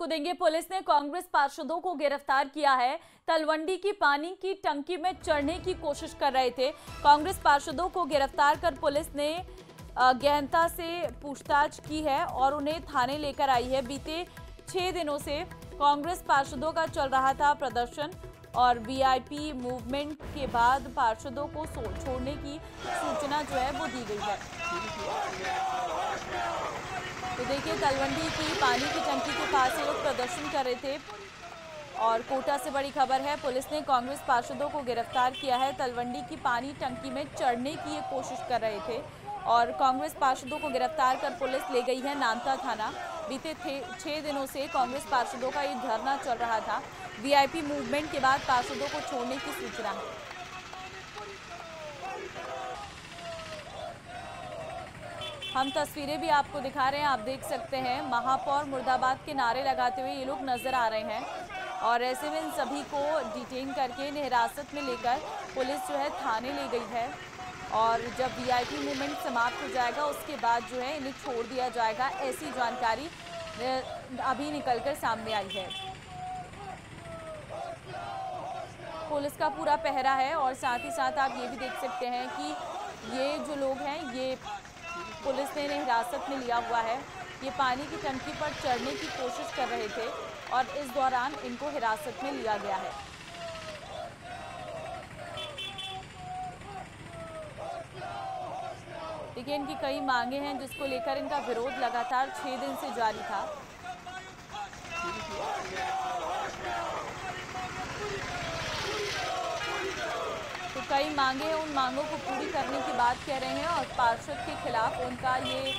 आपको देंगे। पुलिस ने कांग्रेस पार्षदों को गिरफ्तार किया है। तलवंडी की पानी की टंकी में चढ़ने की कोशिश कर रहे थे। कांग्रेस पार्षदों को गिरफ्तार कर पुलिस ने गहनता से पूछताछ की है और उन्हें थाने लेकर आई है। बीते 6 दिनों से कांग्रेस पार्षदों का चल रहा था प्रदर्शन और वीआईपी मूवमेंट के बाद पार्षदों को छोड़ने की सूचना जो है वो दी गई है। तो देखिए, तलवंडी की पानी की टंकी के पास ये लोग प्रदर्शन कर रहे थे और कोटा से बड़ी खबर है। पुलिस ने कांग्रेस पार्षदों को गिरफ्तार किया है। तलवंडी की पानी टंकी में चढ़ने की ये कोशिश कर रहे थे और कांग्रेस पार्षदों को गिरफ्तार कर पुलिस ले गई है नामता थाना। बीते 6 दिनों से कांग्रेस पार्षदों का ये धरना चल रहा था। वीआईपी मूवमेंट के बाद पार्षदों को छोड़ने की सूचना है। हम तस्वीरें भी आपको दिखा रहे हैं, आप देख सकते हैं। महापौर मुर्दाबाद के नारे लगाते हुए ये लोग नजर आ रहे हैं और ऐसे में इन सभी को डिटेन करके इन्हें हिरासत में लेकर पुलिस जो है थाने ले गई है और जब वीआईपी मूवमेंट समाप्त हो जाएगा उसके बाद जो है इन्हें छोड़ दिया जाएगा। ऐसी जानकारी अभी निकलकर सामने आई है। पुलिस का पूरा पहरा है और साथ ही साथ आप ये भी देख सकते हैं कि ये जो लोग हैं ये पुलिस ने इन्हें हिरासत में लिया हुआ है। ये पानी की टंकी पर चढ़ने की कोशिश कर रहे थे और इस दौरान इनको हिरासत में लिया गया है। देखिए, इनकी कई मांगे हैं जिसको लेकर इनका विरोध लगातार 6 दिन से जारी था। तो कई मांगे हैं, उन मांगों को पूरी करने की बात कह रहे हैं और पार्षद के खिलाफ उनका ये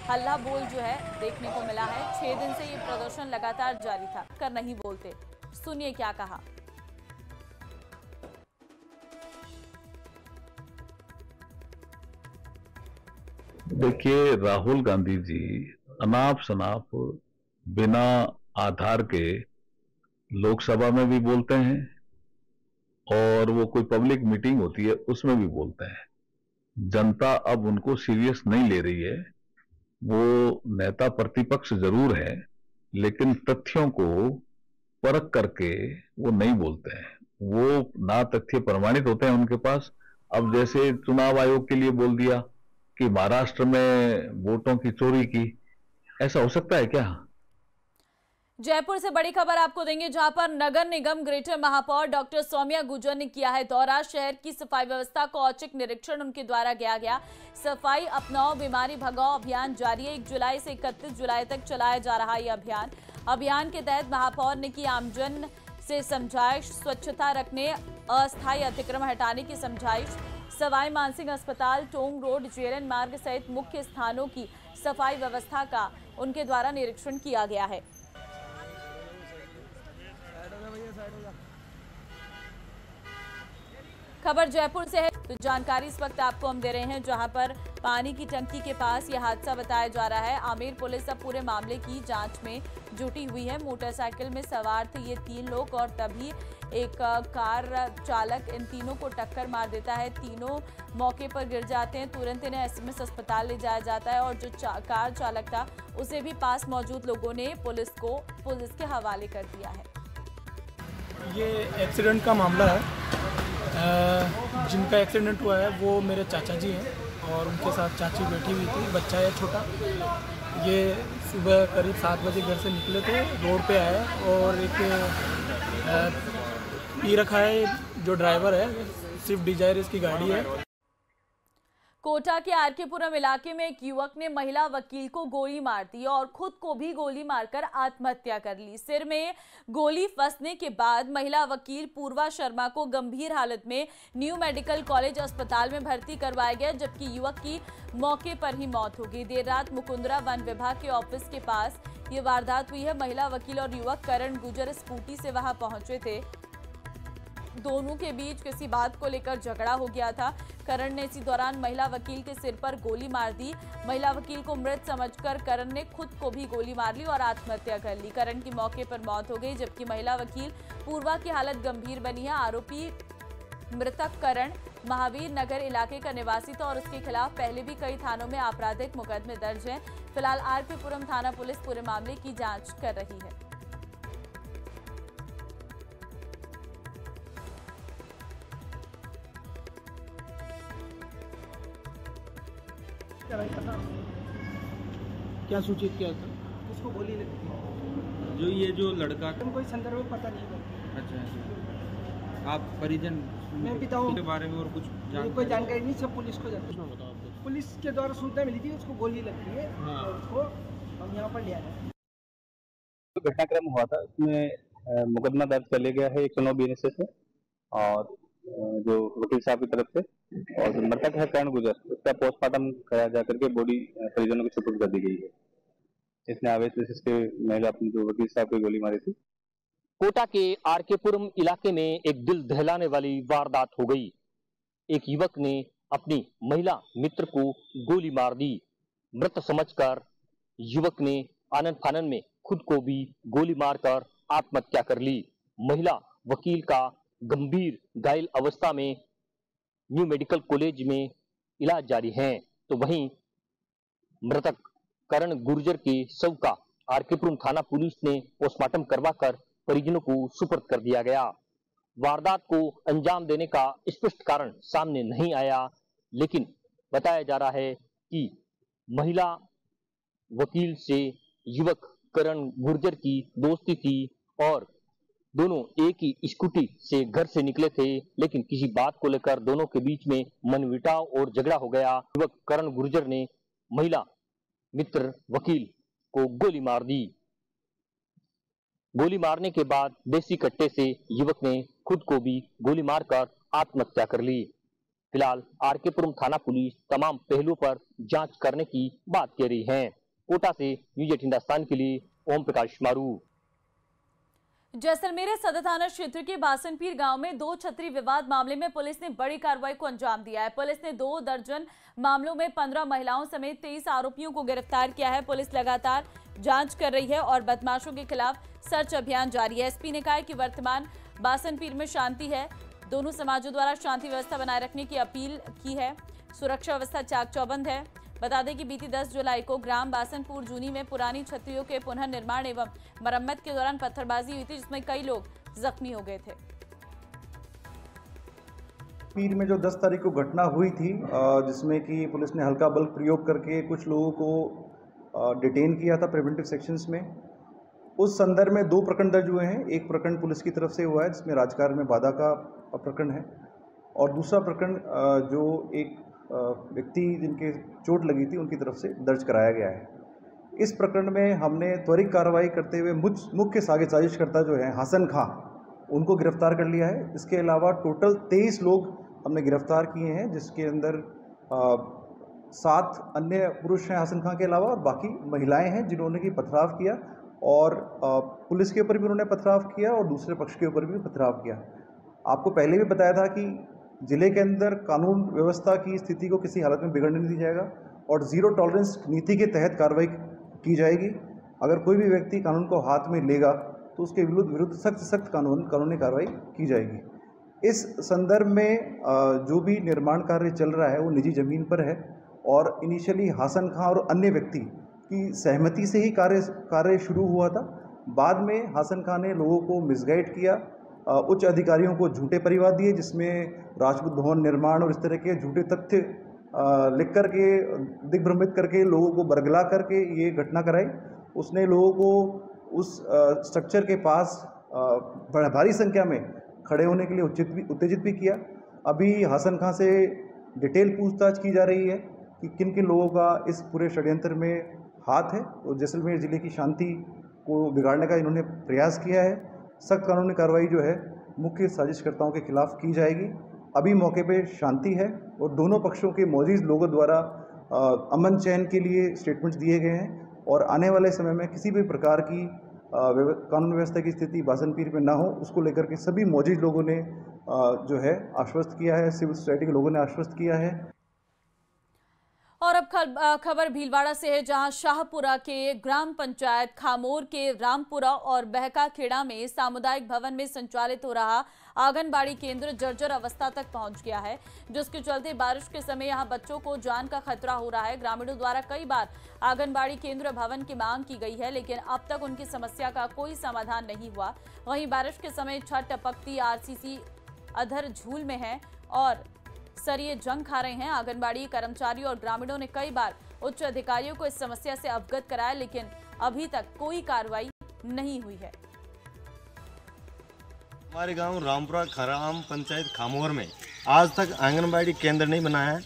हल्ला बोल जो है देखने को मिला है। 6 दिन से ये प्रदर्शन लगातार जारी था। कर नहीं बोलते, सुनिए क्या कहा। देखिए, राहुल गांधी जी अनाप शनाप बिना आधार के लोकसभा में भी बोलते हैं और वो कोई पब्लिक मीटिंग होती है उसमें भी बोलते हैं। जनता अब उनको सीरियस नहीं ले रही है। वो नेता प्रतिपक्ष जरूर है लेकिन तथ्यों को परख करके वो नहीं बोलते हैं। वो ना तथ्य प्रमाणित होते हैं उनके पास। अब जैसे चुनाव आयोग के लिए बोल दिया कि महाराष्ट्र में वोटों की चोरी की, ऐसा हो सकता है क्या? जयपुर से बड़ी खबर आपको देंगे, जहां पर नगर निगम ग्रेटर महापौर डॉक्टर सौम्या गुर्जर ने किया है दौरा। शहर की सफाई व्यवस्था का औचक निरीक्षण उनके द्वारा किया गया। सफाई अपनाओ बीमारी भगाओ अभियान जारी है। 1 जुलाई से 31 जुलाई तक चलाया जा रहा है ये अभियान के तहत महापौर ने की आमजन से समझाइश, स्वच्छता रखने, अस्थायी अतिक्रमण हटाने की समझाइश। सवाई मानसिंह अस्पताल, टोंग रोड, जेएलएन मार्ग सहित मुख्य स्थानों की सफाई व्यवस्था का उनके द्वारा निरीक्षण किया गया है। खबर जयपुर से है, तो जानकारी इस वक्त आपको हम दे रहे हैं जहां पर पानी की टंकी के पास यह हादसा बताया जा रहा है। आमेर पुलिस अब पूरे मामले की जांच में जुटी हुई है। मोटरसाइकिल में सवार थे ये 3 लोग और तभी एक कार चालक इन तीनों को टक्कर मार देता है। तीनों मौके पर गिर जाते हैं। तुरंत इन्हें एसएमएस अस्पताल ले जाया जाता है और जो कार चालक था उसे भी पास मौजूद लोगों ने पुलिस के हवाले कर दिया है। ये एक्सीडेंट का मामला है। जिनका एक्सीडेंट हुआ है वो मेरे चाचा जी हैं और उनके साथ चाची बैठी हुई थी, बच्चा है छोटा। ये सुबह करीब 7 बजे घर से निकले थे, रोड पे आए और एक पी रखा है जो ड्राइवर है, स्विफ्ट डिजायर इसकी गाड़ी है। कोटा के आरकेपुरम इलाके में एक युवक ने महिला वकील को गोली मार दी और खुद को भी गोली मारकर आत्महत्या कर ली। सिर में गोली फंसने के बाद महिला वकील पूर्वा शर्मा को गंभीर हालत में न्यू मेडिकल कॉलेज अस्पताल में भर्ती करवाया गया, जबकि युवक की मौके पर ही मौत हो गई। देर रात मुकुंदरा वन विभाग के ऑफिस के पास ये वारदात हुई है। महिला वकील और युवक करण गुर्जर स्कूटी से वहां पहुंचे थे। दोनों के बीच किसी बात को लेकर झगड़ा हो गया था। करण ने इसी दौरान महिला वकील के सिर पर गोली मार दी। महिला वकील को मृत समझकर करण ने खुद को भी गोली मार ली और आत्महत्या कर ली। करण की मौके पर मौत हो गई, जबकि महिला वकील पूर्वा की हालत गंभीर बनी है। आरोपी मृतक करण महावीर नगर इलाके का निवासी था और उसके खिलाफ पहले भी कई थानों में आपराधिक मुकदमे दर्ज हैं। फिलहाल आरकेपुरम थाना पुलिस पूरे मामले की जांच कर रही है। क्या सूचित किया था? उसको गोली लगी थी। जो लड़का कोई संदर्भ पता नहीं है। अच्छा, आप परिजन मैं पिता हूँ के बारे में और कुछ कोई जानकारी नहीं, सब पुलिस को जानकारी। पुलिस के द्वारा सूचना मिली थी उसको गोली लग रही है। हाँ। उसको हम यहाँ पर ले आए हैं। घटनाक्रम हुआ था उसमें मुकदमा दर्ज कर लिया गया है 109 BNSS से और जो वकील साहब की तरफ से, और जो मृतक है कर्ण गुजर, उसका पोस्टमार्टम कराया जाकर के बॉडी परिजनों को सुपुर्द कर दी गई है। इसने आवेश के महिला अपनी जो वकील साहब की गोली मारी थी। कोटा के आरकेपुरम इलाके में एक दिल दहलाने वाली वारदात हो गई। एक युवक ने अपनी महिला मित्र को गोली मार दी। मृत समझकर युवक ने आनन फानन में खुद को भी गोली मारकर आत्महत्या कर ली। महिला वकील का गंभीर घायल अवस्था में न्यू मेडिकल कॉलेज में इलाज जारी है, तो वहीं मृतक कर्ण गुर्जर के शव का आरकेपुरम थाना पुलिस ने पोस्टमार्टम करवाकर परिजनों को सुपुर्द कर दिया गया। वारदात को अंजाम देने का स्पष्ट कारण सामने नहीं आया, लेकिन बताया जा रहा है कि महिला वकील से युवक कर्ण गुर्जर की दोस्ती थी और दोनों एक ही स्कूटी से घर से निकले थे, लेकिन किसी बात को लेकर दोनों के बीच में मनमुटाव और झगड़ा हो गया। युवक कर्ण गुर्जर ने महिला मित्र वकील को गोली मार दी। गोली मारने के बाद देसी कट्टे से युवक ने खुद को भी गोली मारकर आत्महत्या कर ली। फिलहाल आरकेपुरम थाना पुलिस तमाम पहलुओं पर जांच करने की बात कह रही है। कोटा से न्यूज़ 8 हिंदुस्तान के लिए ओम प्रकाश मारू। जैसलमेर सदर थाना क्षेत्र के बासनपीर गांव में 2 छतरी विवाद मामले में पुलिस ने बड़ी कार्रवाई को अंजाम दिया है। पुलिस ने 2 दर्जन मामलों में 15 महिलाओं समेत 23 आरोपियों को गिरफ्तार किया है। पुलिस लगातार जांच कर रही है और बदमाशों के खिलाफ सर्च अभियान जारी है। एसपी ने कहा है कि वर्तमान बासनपीर में शांति है। दोनों समाजों द्वारा शांति व्यवस्था बनाए रखने की अपील की है। सुरक्षा व्यवस्था चाक चौबंद है। बता दें कि बीती 10 जुलाई को ग्राम बासनपुर जूनी में पुरानी छतरियों के पुनर्निर्माण एवं मरम्मत के दौरान पत्थरबाजी हुई थी, जिसमें कई लोग जख्मी हो गए थे। पीर में जो 10 तारीख को घटना हुई थी, जिसमें कि पुलिस ने हल्का बल प्रयोग करके कुछ लोगों को डिटेन किया था प्रिवेंटिव सेक्शंस में, उस संदर्भ में 2 प्रकरण दर्ज हुए हैं। एक प्रकरण पुलिस की तरफ से हुआ है जिसमें राजकार्य में बाधा का प्रकरण है, और दूसरा प्रकरण जो एक व्यक्ति जिनके चोट लगी थी उनकी तरफ से दर्ज कराया गया है। इस प्रकरण में हमने त्वरित कार्रवाई करते हुए मुख्य साजिशकर्ता जो है हासन खां, उनको गिरफ्तार कर लिया है। इसके अलावा टोटल 23 लोग हमने गिरफ्तार किए हैं, जिसके अंदर 7 अन्य पुरुष हैं हासन खां के अलावा, और बाकी महिलाएं हैं जिन्होंने कि पथराव किया, और पुलिस के ऊपर भी उन्होंने पथराव किया और दूसरे पक्ष के ऊपर भी पथराव किया। आपको पहले भी बताया था कि जिले के अंदर कानून व्यवस्था की स्थिति को किसी हालत में बिगड़ने नहीं दिया जाएगा और जीरो टॉलरेंस नीति के तहत कार्रवाई की जाएगी। अगर कोई भी व्यक्ति कानून को हाथ में लेगा तो उसके विरुद्ध सख्त कानूनी कार्रवाई की जाएगी। इस संदर्भ में जो भी निर्माण कार्य चल रहा है वो निजी ज़मीन पर है, और इनिशियली हासन खां और अन्य व्यक्ति की सहमति से ही कार्य शुरू हुआ था। बाद में हासन खां ने लोगों को मिसगाइड किया, उच्च अधिकारियों को झूठे परिवाद दिए, जिसमें राजपूत भवन निर्माण और इस तरह के झूठे तथ्य लिख करके दिग्भ्रमित करके लोगों को बरगला करके ये घटना कराई। उसने लोगों को उस स्ट्रक्चर के पास भारी संख्या में खड़े होने के लिए उत्तेजित भी किया। अभी हासन खां से डिटेल पूछताछ की जा रही है कि किन किन लोगों का इस पूरे षड्यंत्र में हाथ है, और जैसलमेर ज़िले की शांति को बिगाड़ने का इन्होंने प्रयास किया है। सख्त कानूनी कार्रवाई जो है मुख्य साजिशकर्ताओं के खिलाफ की जाएगी। अभी मौके पे शांति है और दोनों पक्षों के मौजूद लोगों द्वारा अमन चैन के लिए स्टेटमेंट्स दिए गए हैं, और आने वाले समय में किसी भी प्रकार की कानून व्यवस्था की स्थिति बासनपीर में ना हो, उसको लेकर के सभी मौजूद लोगों ने जो है आश्वस्त किया है, सिविल सोसाइटी के लोगों ने आश्वस्त किया है। और अब खबर भीलवाड़ा से है, जहां शाहपुरा के ग्राम पंचायत खामोर के रामपुरा और बहका खेड़ा में सामुदायिक भवन में संचालित हो रहा आंगनबाड़ी केंद्र जर्जर अवस्था तक पहुंच गया है, जिसके चलते बारिश के समय यहां बच्चों को जान का खतरा हो रहा है। ग्रामीणों द्वारा कई बार आंगनबाड़ी केंद्र भवन की मांग की गई है, लेकिन अब तक उनकी समस्या का कोई समाधान नहीं हुआ। वहीं बारिश के समय छत टपकती आरसीसी अधर झूल में है और अक्सर ये जंग खा रहे हैं। आंगनबाड़ी कर्मचारी और ग्रामीणों ने कई बार उच्च अधिकारियों को इस समस्या से अवगत कराया, लेकिन अभी तक कोई कार्रवाई नहीं हुई है। हमारे गांव रामपुरा खराम पंचायत खामोर में आज तक आंगनबाड़ी केंद्र नहीं बना है।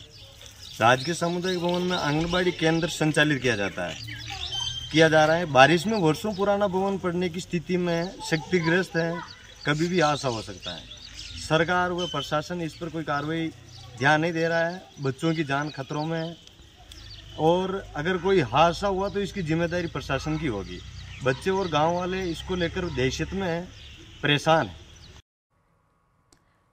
राजकीय सामुदायिक भवन में आंगनबाड़ी केंद्र संचालित किया जा रहा है। बारिश में वर्षों पुराना भवन पड़ने की स्थिति में क्षतिग्रस्त है, कभी भी हादसा हो सकता है। सरकार व प्रशासन इस पर कोई कार्रवाई ध्यान नहीं दे रहा है। बच्चों की जान खतरों में है और अगर कोई हादसा हुआ तो इसकी जिम्मेदारी प्रशासन की होगी। बच्चे और गांव वाले इसको लेकर दहशत में हैं, परेशान हैं।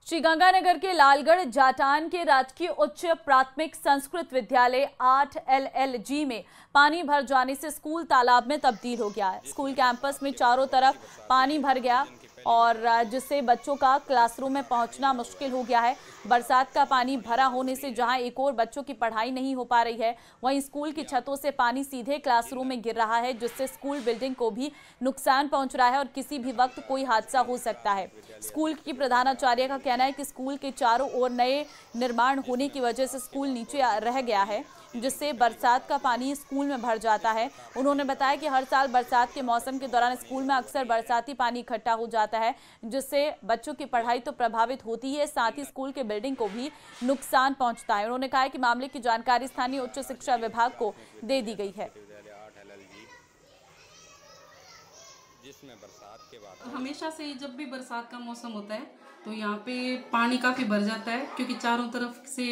श्रीगंगानगर के लालगढ़ जाटान के राजकीय उच्च प्राथमिक संस्कृत विद्यालय 8 LLG में पानी भर जाने से स्कूल तालाब में तब्दील हो गया है। स्कूल कैंपस में चारों तरफ पानी भर गया और जिससे बच्चों का क्लासरूम में पहुंचना मुश्किल हो गया है। बरसात का पानी भरा होने से जहां एक और बच्चों की पढ़ाई नहीं हो पा रही है, वहीं स्कूल की छतों से पानी सीधे क्लासरूम में गिर रहा है, जिससे स्कूल बिल्डिंग को भी नुकसान पहुंच रहा है और किसी भी वक्त कोई हादसा हो सकता है। स्कूल की प्रधानाचार्य का कहना है कि स्कूल के चारों ओर नए निर्माण होने की वजह से स्कूल नीचे रह गया है, जिससे बरसात का पानी स्कूल में भर जाता है। उन्होंने बताया कि हर साल बरसात के मौसम के दौरान स्कूल में अक्सर बरसाती पानी इकट्ठा हो जाता है, जिससे बच्चों की पढ़ाई तो प्रभावित होती है, साथ ही स्कूल के बिल्डिंग को भी नुकसान पहुंचता है। उन्होंने कहा कि मामले की जानकारी स्थानीय उच्च शिक्षा विभाग को दे दी गई है। हमेशा से जब भी बरसात का मौसम होता है तो यहाँ पे पानी काफ़ी भर जाता है, क्योंकि चारों तरफ से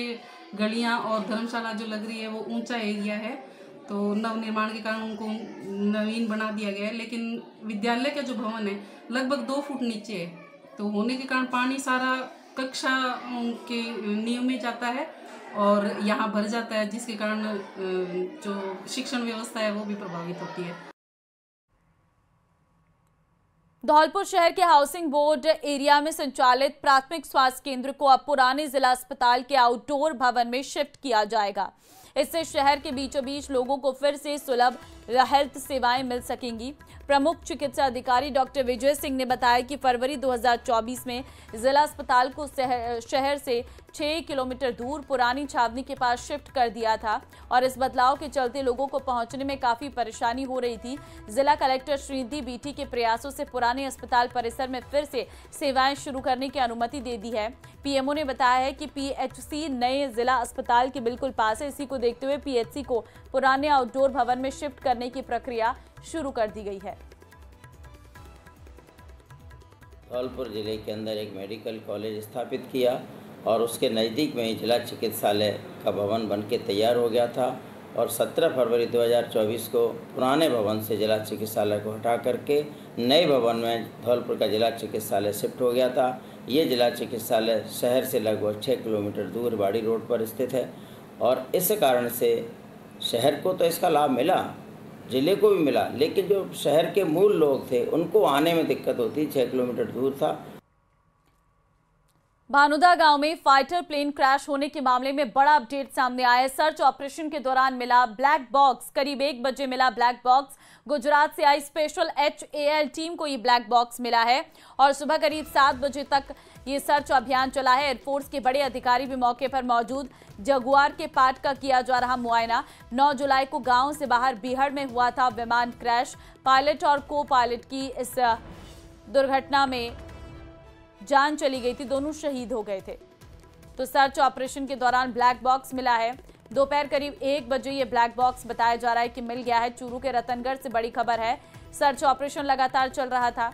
गलियाँ और धर्मशाला जो लग रही है वो ऊंचा एरिया है, तो नव निर्माण के कारण उनको नवीन बना दिया गया है। लेकिन विद्यालय का जो भवन है लगभग 2 फुट नीचे है, तो होने के कारण पानी सारा कक्षा के नींव में जाता है और यहाँ भर जाता है, जिसके कारण जो शिक्षण व्यवस्था है वो भी प्रभावित होती है। धौलपुर शहर के हाउसिंग बोर्ड एरिया में संचालित प्राथमिक स्वास्थ्य केंद्र को अब पुराने जिला अस्पताल के आउटडोर भवन में शिफ्ट किया जाएगा। इससे शहर के बीचों बीच लोगों को फिर से सुलभ हेल्थ सेवाएं मिल सकेंगी। प्रमुख चिकित्सा अधिकारी डॉक्टर विजय सिंह ने बताया कि फरवरी 2024 में जिला अस्पताल को शहर से 6 किलोमीटर दूर पुरानी छावनी के पास शिफ्ट कर दिया था और इस बदलाव के चलते लोगों को पहुंचने में काफी परेशानी हो रही थी। जिला कलेक्टर श्रीनिधि बीटी के प्रयासों से पुराने अस्पताल परिसर में फिर से सेवाएं शुरू करने की अनुमति दे दी है। पीएमओ ने बताया है कि पीएचसी नए जिला अस्पताल के बिल्कुल पास है। इसी को देखते हुए पीएचसी को पुराने आउटडोर भवन में शिफ्ट करने की प्रक्रिया शुरू कर दी गई है। धौलपुर जिले के अंदर एक मेडिकल कॉलेज स्थापित किया और उसके नज़दीक में ही जिला चिकित्सालय का भवन बनके तैयार हो गया था और 17 फरवरी 2024 को पुराने भवन से जिला चिकित्सालय को हटा करके नए भवन में धौलपुर का जिला चिकित्सालय शिफ्ट हो गया था। ये जिला चिकित्सालय शहर से लगभग 6 किलोमीटर दूर बाड़ी रोड पर स्थित है और इस कारण से शहर को तो इसका लाभ मिला, जिले को भी मिला, लेकिन जो शहर के मूल लोग थे उनको आने में दिक्कत होती, 6 किलोमीटर दूर था। भानुदा गांव में फाइटर प्लेन क्रैश होने के मामले में बड़ा अपडेट सामने आया है। सर्च ऑपरेशन के दौरान मिला ब्लैक बॉक्स। करीब 1 बजे मिला ब्लैक बॉक्स। गुजरात से आई स्पेशल HAL टीम को ये ब्लैक बॉक्स मिला है और सुबह करीब 7 बजे तक ये सर्च अभियान चला है। एयरफोर्स के बड़े अधिकारी भी मौके पर मौजूद। जगुआर के पार्ट का किया जा रहा मुआयना। 9 जुलाई को गांव से बाहर बीहड़ में हुआ था विमान क्रैश। पायलट और को पायलट की इस दुर्घटना में जान चली गई थी, दोनों शहीद हो गए थे। तो सर्च ऑपरेशन के दौरान ब्लैक बॉक्स मिला है। दोपहर करीब 1 बजे ये ब्लैक बॉक्स बताया जा रहा है कि मिल गया है। चूरू के रतनगढ़ से बड़ी खबर है। सर्च ऑपरेशन लगातार चल रहा था।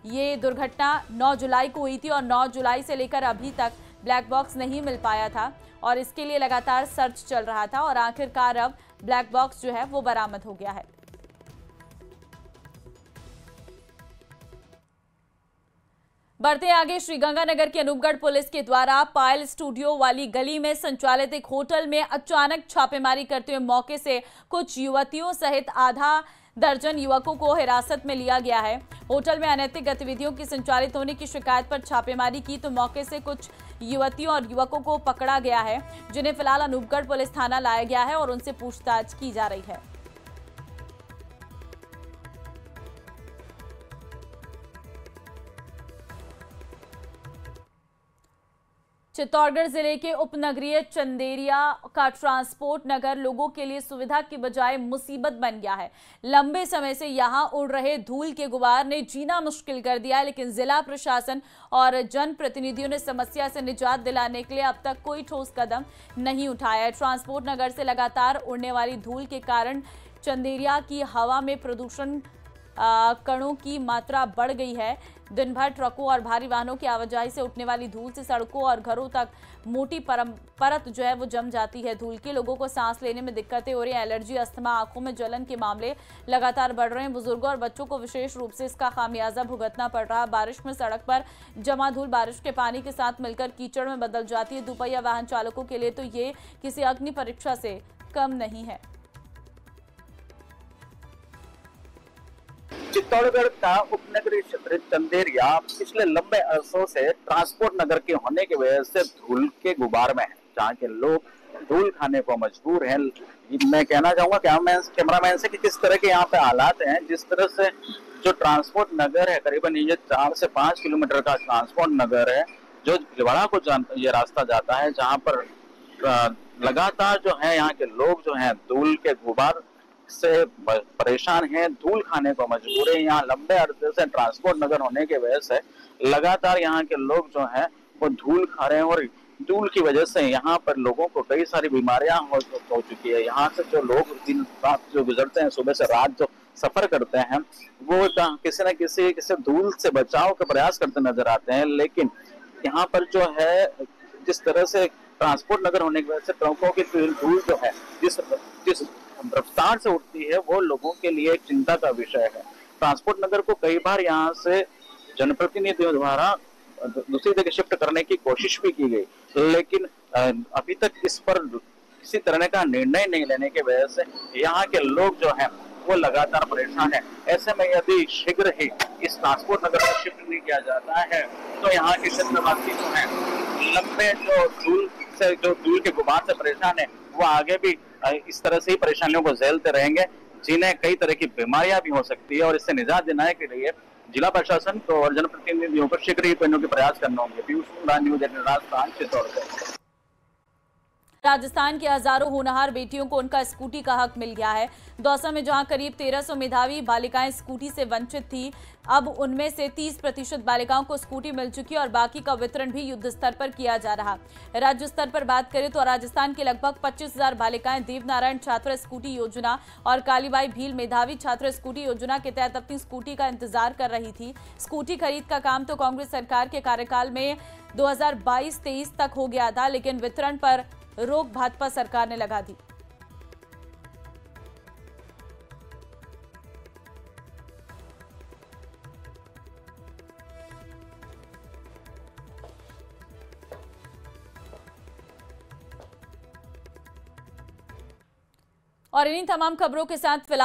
ये दुर्घटना 9 जुलाई को हुई थी और 9 जुलाई से लेकर अभी तक ब्लैक बॉक्स नहीं मिल पाया था और इसके लिए लगातार सर्च चल रहा था और आखिरकार अब ब्लैक बॉक्स जो है वो बरामद हो गया है। बढ़ते आगे, श्रीगंगानगर के अनूपगढ़ पुलिस के द्वारा पायल स्टूडियो वाली गली में संचालित एक होटल में अचानक छापेमारी करते हुए मौके से कुछ युवतियों सहित आधा दर्जन युवकों को हिरासत में लिया गया है। होटल में अनैतिक गतिविधियों की संचालित होने की शिकायत पर छापेमारी की तो मौके से कुछ युवतियों और युवकों को पकड़ा गया है, जिन्हें फिलहाल अनूपगढ़ पुलिस थाना लाया गया है और उनसे पूछताछ की जा रही है। चित्तौड़गढ़ जिले के उपनगरीय चंदेरिया का ट्रांसपोर्ट नगर लोगों के लिए सुविधा की बजाय मुसीबत बन गया है। लंबे समय से यहां उड़ रहे धूल के गुबार ने जीना मुश्किल कर दिया है, लेकिन जिला प्रशासन और जनप्रतिनिधियों ने समस्या से निजात दिलाने के लिए अब तक कोई ठोस कदम नहीं उठाया है। ट्रांसपोर्ट नगर से लगातार उड़ने वाली धूल के कारण चंदेरिया की हवा में प्रदूषण कणों की मात्रा बढ़ गई है। दिन भर ट्रकों और भारी वाहनों की आवाजाही से उठने वाली धूल से सड़कों और घरों तक मोटी परत जो है वो जम जाती है। धूल के लोगों को सांस लेने में दिक्कतें हो रही हैं। एलर्जी, अस्थमा, आंखों में जलन के मामले लगातार बढ़ रहे हैं। बुजुर्गों और बच्चों को विशेष रूप से इसका खामियाजा भुगतना पड़ रहा है। बारिश में सड़क पर जमा धूल बारिश के पानी के साथ मिलकर कीचड़ में बदल जाती है। दुपहिया वाहन चालकों के लिए तो ये किसी अग्नि परीक्षा से कम नहीं है। चित्तौड़गढ़ का उपनगरीय क्षेत्र चंदेरिया पिछले लंबे अरसों से ट्रांसपोर्ट नगर के होने की वजह से धूल के गुबार में है, जहाँ के लोग धूल खाने को मजबूर हैं। मैं कहना चाहूंगा कैमरामैन से कि किस तरह के यहाँ पे हालात हैं। जिस तरह से जो ट्रांसपोर्ट नगर है, करीबन ये 4 से 5 किलोमीटर का ट्रांसपोर्ट नगर है, जो भिलवाड़ा को ये रास्ता जाता है, जहाँ पर लगातार जो है यहाँ के लोग जो है धूल के गुबार से परेशान हैं, धूल खाने को मजबूर है। यहाँ लंबे अरसे से ट्रांसपोर्ट नगर होने की वजह से लगातार यहाँ के लोग जो हैं वो धूल खा रहे हैं और धूल की वजह से यहाँ पर लोगों को कई सारी बीमारियां हो चुकी है। यहाँ से जो लोग दिन रात जो गुजरते हैं, सुबह से रात जो सफर करते हैं, वो किसी न किसी धूल से बचाव का प्रयास करते नजर आते हैं। लेकिन यहाँ पर जो है जिस तरह से ट्रांसपोर्ट नगर होने की वजह से ट्रकों की धूल जो है जिस रफ्तार से उठती है, वो लोगों के लिए एक चिंता का विषय है। ट्रांसपोर्ट नगर को कई बार यहाँ से जनप्रतिनिधियों द्वारा दूसरी जगह शिफ्ट करने की कोशिश भी की गई, लेकिन अभी तक इस पर किसी तरह का निर्णय नहीं लेने की वजह से यहाँ के लोग जो हैं वो लगातार परेशान है। ऐसे में यदि शीघ्र ही इस ट्रांसपोर्ट नगर में शिफ्ट नहीं किया जाता है तो यहाँ के क्षेत्रवासी जो है लंबे जो धूल के गुबार से परेशान है, वो आगे भी इस तरह से ही परेशानियों को झेलते रहेंगे, जिन्हें कई तरह की बीमारियां भी हो सकती है। और इससे निजात दिलाने के लिए जिला प्रशासन को और जनप्रतिनिधियों को शीघ्र ही करने के प्रयास करना होंगे। पीयूष कुमार, न्यूज़ 18 राजस्थान, चित्तौड़गढ़। राजस्थान की हजारों होनहार बेटियों को उनका स्कूटी का हक मिल गया है। दौसा में जहां करीब 1300 मेधावी बालिकाएं स्कूटी से वंचित थी, अब उनमें से 30% बालिकाओं को स्कूटी मिल चुकी है और बाकी का वितरण भी युद्ध स्तर पर किया जा रहा। राज्य स्तर पर बात करें तो राजस्थान की लगभग 25,000 बालिकाएं देवनारायण छात्र स्कूटी योजना और कालीबाई भील मेधावी छात्र स्कूटी योजना के तहत अपनी स्कूटी का इंतजार कर रही थी। स्कूटी खरीद का काम तो कांग्रेस सरकार के कार्यकाल में 2022-23 तक हो गया था, लेकिन वितरण पर रोक भाजपा सरकार ने लगा दी। और इन्हीं तमाम खबरों के साथ फिलहाल